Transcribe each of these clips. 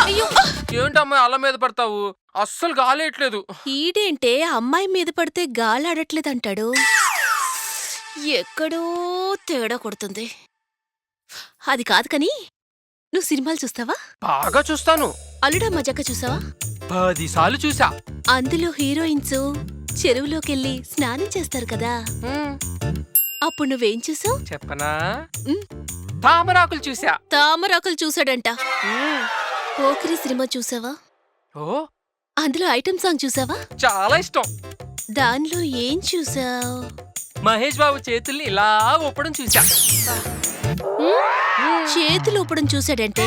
అయ్యో ఏంటమ్మా అల్ల మీద పడతావు? అస్సలు గాలేయట్లేదు. ఈడేంటే అమ్మాయి మీద పడితే గాలాడట్లేదంటాడు. ఎక్కడో తేడా కొడుతుంది. అది కాదు కని నువ్వు సినిమాలు చూస్తావా? బాగా చూస్తాను. అల్లుడా మజాక చూసావా? 10 సార్లు చూసా. అందులో హీరోయిన్స్ చెరువులోకెళ్ళి స్నానం చేస్తారు కదా, అప్పుడు నువ్వేం చూసావు? చెప్పనా? తామరాకులు చూసా. తామరాకులు చూసాడంట. పోకిరి సినిమా చూసావా? ఓ అందులో ఐటమ్ సాంగ్ చూసావా? చాలా ఇష్టం. దానిలో ఏం చూసావు? మహేష్ బాబు చేతుల్ని ఇలా ఊపడం చూసా. చేతులు ఊపడం చూసాడంటే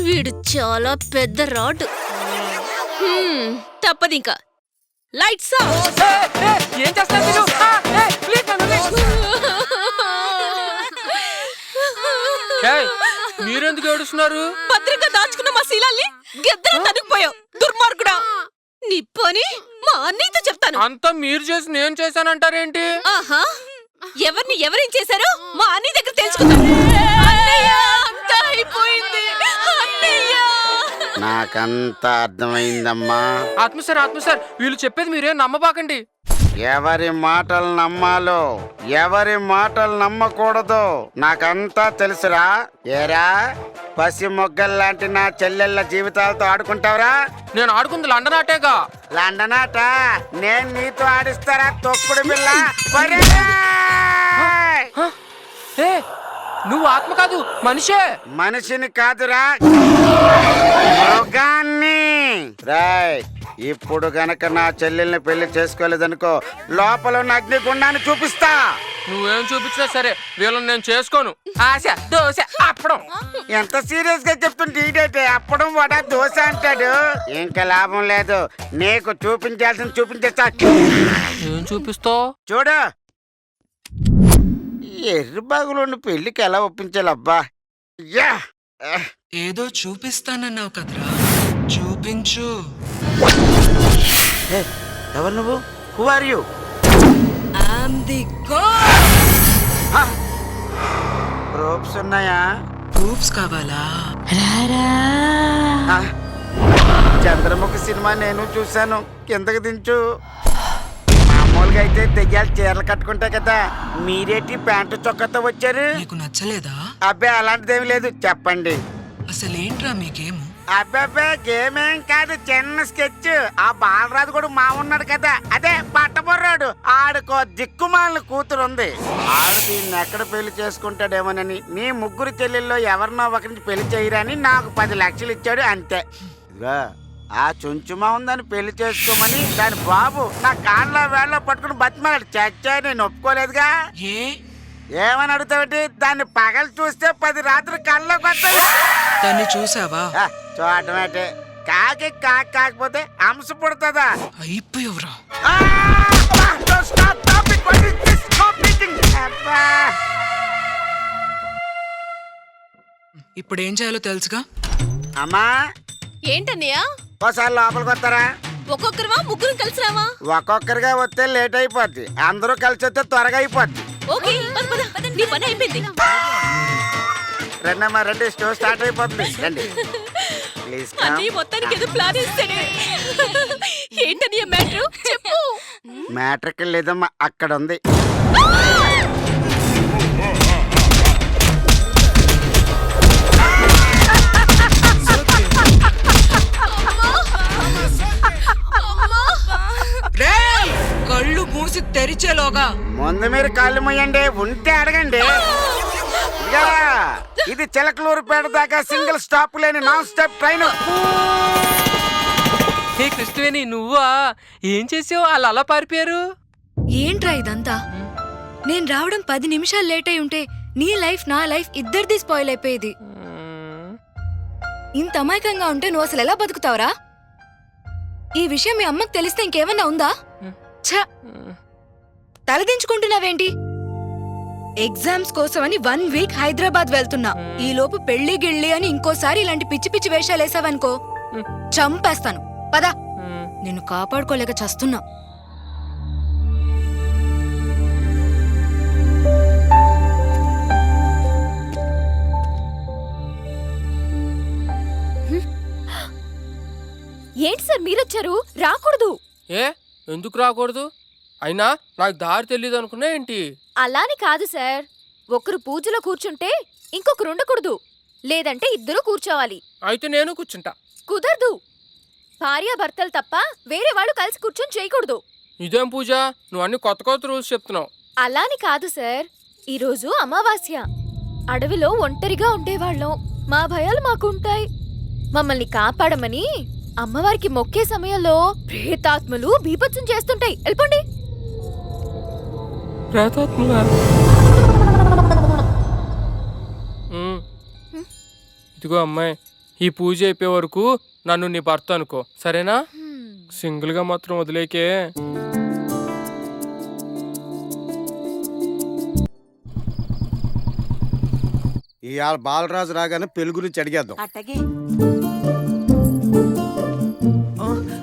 వీడు చాలా పెద్ద రాడ్. తప్పదింకా. Lights off. ఏం చేస్తాను మీరు? ప్లీజ్ నన్ను వదిలేయ్. మీరెందుకు ఏడుస్తున్నారు? భద్రంగా దాచుకున్న మా శీలాల్ని గెద్దర తనుకుపోయావు దుర్మార్గుడా. నీ పని మా అన్నయ్యతో చెప్తాను. అంతా మీరు చేసి నేను చేశానంటారేంటి? ఆహా, ఎవరిని ఎవరేం చేశారో మా అన్నయ్య దగ్గర తెలుసుకుందాం. అన్నయ్య, అంతా అయిపోయింది అన్నయ్య. నాకంతా అర్థమైందమ్మా. ఆత్మసార్ వీళ్ళు చెప్పేది మీరేం నమ్మబాకండి. ఎవరి మాటలు నమ్మాలో ఎవరి మాటలు నమ్మకూడదు నాకంతా తెలుసురా. ఏరా పసి మొగ్గల్లాంటి నా చెల్లెళ్ళ జీవితాలతో ఆడుకుంటావురా? నేను ఆడుకుంది లండన్ ఆటేగా. లండన్ ఆట నేను నీతో ఆడిస్తారా తొక్కుడు పిల్ల? నువ్వు ఆత్మ కాదు మనిషే. మనిషిని కాదురా, మృగాన్ని. రాయ్ ఇప్పుడు గనక నా చెల్లెల్ని పెళ్లి చేసుకోలేదనుకో లోపల ఉన్న అగ్నిగుండాన్ని చూపిస్తా. నువ్వేం చూపించినా సరే వీళ్ళని నేను చేసుకోను. ఆశ దోశ అప్పడం. ఎంత సీరియస్ గా చెప్తుంటే ఈడైతే అప్పడం వడ దోశ అంటాడు. ఇంకా లాభం లేదు, నీకు చూపించాల్సింది చూపించేస్తా. ఏం చూపిస్తావు? చూడు, ఎర్రబాగులో పెళ్లికి ఎలా ఒప్పించాలబ్బా. ఏదో చూపిస్తానన్నావు కదరా, చూపించు. ఎవరు నువ్వు? Who are you? ప్రూఫ్స్ ఉన్నాయా? ప్రూఫ్స్ కావాలా? చంద్రముఖి సినిమా నేను చూశాను, కిందకి దించు. మామూలుగా అయితే దెయ్యాలు చీరలు కట్టుకుంటా కదా, మీరేటి ప్యాంటు చొక్కతో వచ్చారు? నీకు నచ్చలేదా? అబ్బాయి అలాంటిదేమి లేదు, చెప్పండి. అసలేంట్రా మీకేము? అబ్బాబే గేమేం కాదు, చిన్న స్కెచ్. ఆ బాలరాజు కూడా మా ఉన్నాడు కదా, అదే పట్టబొర్రాడు, ఆడుకో దిక్కుమాలిన కూతురు ఉంది. ఆడు దీన్ని ఎక్కడ పెళ్లి చేసుకుంటాడేమోనని మీ ముగ్గురు చెల్లెల్లో ఎవరినో ఒకరికి పెళ్లి చేయరని నాకు 10 లక్షలు ఇచ్చాడు, అంతే. ఇదిగో ఆ చుంచుమా ఉందని పెళ్లి చేసుకోమని దాని బాబు నా కాళ్ళ వేళ్ళ పట్టుకుని బతిమాలాడు. చచ్చా నేను ఒప్పుకోలేదుగా. ఏమని అడుగుతావుంటి? దాన్ని పగలు చూస్తే 10 రాత్రి కళ్ళలోకి వస్తాయి. దాన్ని చూసావా? చూడటమేటే, కాకి కాకపోతే అంశ పుడుతుందా? అయిపోయావురా. ఇప్పుడు ఏం చేయాలో తెలుసుగా. అమ్మా ఏంటన్నయ్యా? ఒకసారి లోపలికి వస్తారా? ఒక్కొక్కరువా ముగ్గురు కలిసిరావా? ఒక్కొక్కరిగా వస్తే లేట్ అయిపోద్ది, అందరూ కలిసి వస్తే త్వరగా అయిపోద్ది. ఓకే, పద, నీ పని అయిపోయింది. రండమ్మా రండి, స్టోర్ స్టార్ట్ అయిపోతుంది, రండి ప్లీజ్. అన్నీ మొత్తానికి ఏదో ప్లాన్ ఇస్తాడే. ఏంటన్నయ్య మ్యాటర్ చెప్పు. మ్యాటర్ ఇక్కడ లేదమ్మా, అక్కడ ఉంది. కళ్ళు మూసి తెరిచేలోగా ముందు మీరు కాళ్ళు మొయ్యండి, ఉంటే అడగండి. ఇది చిలకలూరుపేట దాకా సింగిల్ స్టాప్ లేని నాన్ స్టాప్ ట్రైన్. హే కృష్ణవేణి, నువ్వా? ఏం చేసావు? వాళ్ళు అలా పారిపోయారు. ఏంట్రా ఇదంతా? నేను రావడం 10 నిమిషాలు లేట్ అయి ఉంటే నీ లైఫ్ నా లైఫ్ ఇద్దరిది స్పాయిల్ అయిపోయేది. ఇంత అమాయకంగా ఉంటే నువ్వు అసలు ఎలా బతుకుతావురా? ఈ విషయం మీ అమ్మకు తెలిస్తే ఇంకేమన్నా ఉందా? తలదించుకుంటున్నావేంటి? ఎగ్జామ్స్ కోసమని 1 వీక్ హైదరాబాద్ వెళ్తున్నా. ఈ లోపు పెళ్లి గిళ్ళి అని ఇంకోసారి ఇలాంటి పిచ్చి పిచ్చి వేషాలు వేసావనుకో చంపేస్తాను. పదా, నిన్ను కాపాడుకోలేక చస్తున్నా. ఏంటి సార్ మీరొచ్చారు? రాకూడదు. ఏ ఎందుకు రాకూడదు? అయినా నాకు దారి తెలియదు అనుకున్నా ఏంటి? అలాని కాదు సార్. ఒకరు పూజలో కూర్చుంటే ఇంకొకరు ఉండకూడదు, లేదంటే ఇద్దరు కూర్చోవాలి. అయితే నేను కూర్చుంటా. కుదరదు. భార్యాభర్తలు తప్ప వేరే వాళ్ళు కలిసి కూర్చొని చేయకూడదు. ఇదేం పూజ? నువ్వు అన్ని కొత్త కొత్త రూల్స్ చెప్తున్నావు. అలాని కాదు సార్. ఈరోజు అమావాస్య. అడవిలో ఒంటరిగా ఉండేవాళ్ళం. మా భయాలు మాకుంటాయి. మమ్మల్ని కాపాడమని అమ్మవారికి మొక్కే సమయంలో ప్రేతాత్మలు బీభత్సం చేస్తుంటాయి. వెళ్ళిపోండి. ప్రేతాత్మలా? ఇదిగో అమ్మాయి, ఈ పూజ అయిపోయే వరకు నన్ను నీ భర్త అనుకో, సరేనా? సింగిల్ గా మాత్రం వదిలేకే. ఇవాళ బాలరాజు రాగానే పెళ్లి గురించి అడిగేద్దాం. అట్టగే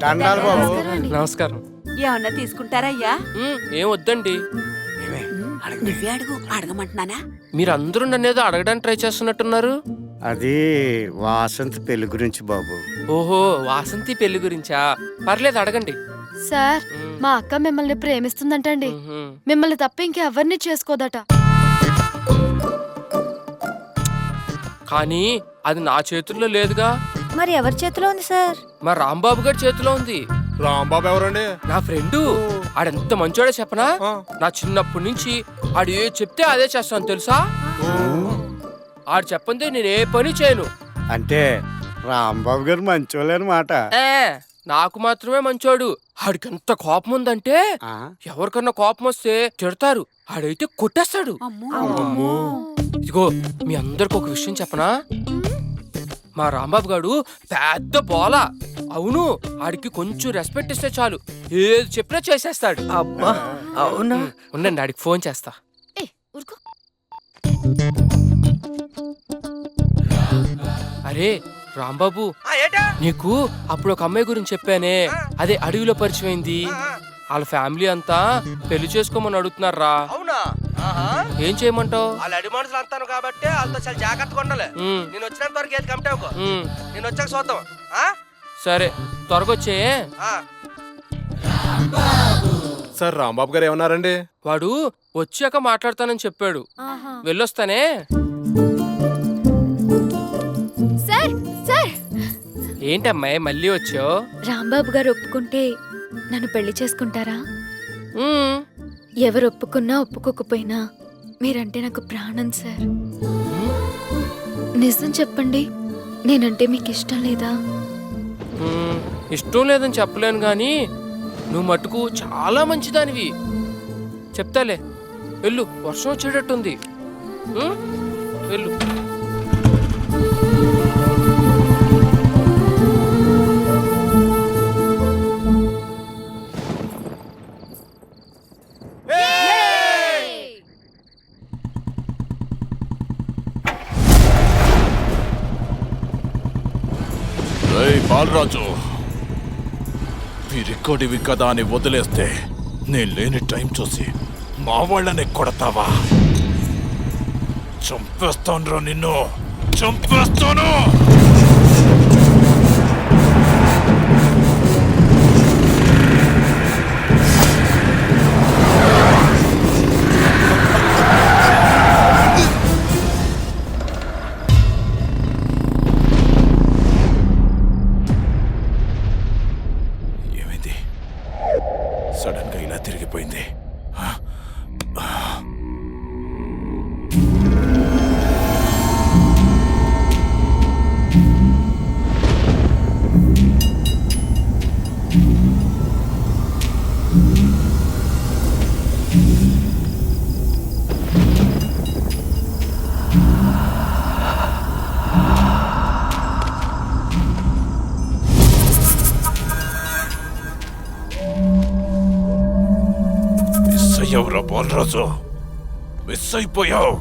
దండాలు బాబు. నమస్కారం. ఏమన్నా తీసుకుంటారయ్యా? ఏం వద్దండి. నువ్వే అడుగు. అడగమంటున్నానా? మీరందరూ నన్నేదో అడగడానికి ట్రై చేస్తున్నట్టున్నారు. అది వాసంతి పెళ్లి గురించి బాబు. ఓహో, వాసంతి పెళ్లి గురించా? పర్లేదు, అడగండి. సార్, మా అక్క మిమ్మల్ని ప్రేమిస్తుందంటండి. మిమ్మల్ని తప్ప ఇంకెవరిని చేసుకోదట. కానీ అది నా చేతుల్లో లేదుగా. మరి ఎవరి చేతిలో ఉంది సార్? మా రాంబాబు గారి చేతిలో ఉంది. రాంబాబు ఎవరండి? నా ఫ్రెండు. ఆడెంత మంచోడో చెప్పనా? నా చిన్నప్పటి నుంచి ఆడు ఏ చెప్తే అదే చేస్తాను తెలుసా? ఆడు చెప్పండి నేను ఏ పని చేయను. అంటే రాంబాబు గారు మంచోళ్ళే అన్నమాట. నాకు మాత్రమే మంచోడు. ఆడికి ఎంత కోపం ఉందంటే ఎవరికన్నా కోపం వస్తే తిడతారు, ఆడైతే కొట్టేస్తాడు. ఇదిగో మీ అందరికి ఒక విషయం చెప్పనా? మా రాంబాబు గారు పెద్ద బోల. అవును, ఆడికి కొంచెం రెస్పెక్ట్ ఇస్తే చాలు, ఏది చెప్పినా చేసేస్తాడు. అబ్బా, అవునా? ఉండండి, ఆడికి ఫోన్ చేస్తా. అరే రాంబాబు, నీకు అప్పుడు ఒక అమ్మాయి గురించి చెప్పానే, అదే అడవిలో పరిచయమైంది. వాళ్ళ ఫ్యామిలీ అంతా పెళ్లి చేసుకోమని అడుగుతున్నారా? అవునా? ఏం చేయమంటావు? వాళ్ళు అడి మనుషులు అంతాను కాబట్టి వాళ్ళతో చాలా జాగ్రత్తగా ఉండాలి. నేను వచ్చినంత వరకు ఏది కమిటావుకో, నేను వచ్చాక చూద్దాం. సరే, త్వరగా వచ్చే. సార్ రాంబాబు గారు ఏమన్నారండి? వాడు వచ్చాక మాట్లాడతానని చెప్పాడు. వెళ్ళొస్తానే. సార్ సార్, ఏంటమ్మాయి మళ్ళీ వచ్చావు? రాంబాబు గారు ఒప్పుకుంటే నన్ను పెళ్లి చేసుకుంటారా? ఎవరు ఒప్పుకున్నా ఒప్పుకోకపోయినా మీరంటే నాకు ప్రాణం సార్. నిజం చెప్పండి, నేనంటే మీకు ఇష్టం లేదా? ఇష్టం లేదని చెప్పలేను గాని నువ్వు మటుకు చాలా మంచిదానివి. చెప్తాలే, వెళ్ళు, వర్షం వచ్చేటట్టుంది. వెళ్ళు. బాలరాజు, మీరిక్కడివి కదా అని వదిలేస్తే నేను లేని టైం చూసి మా వాళ్ళని కొడతావా? చంపేస్తాను రా నిన్ను, చంపేస్తాను. సడన్ గా ఇలా తిరిగిపోయింది. ఎవరా బాలరాజు, మిస్ అయిపోయావు.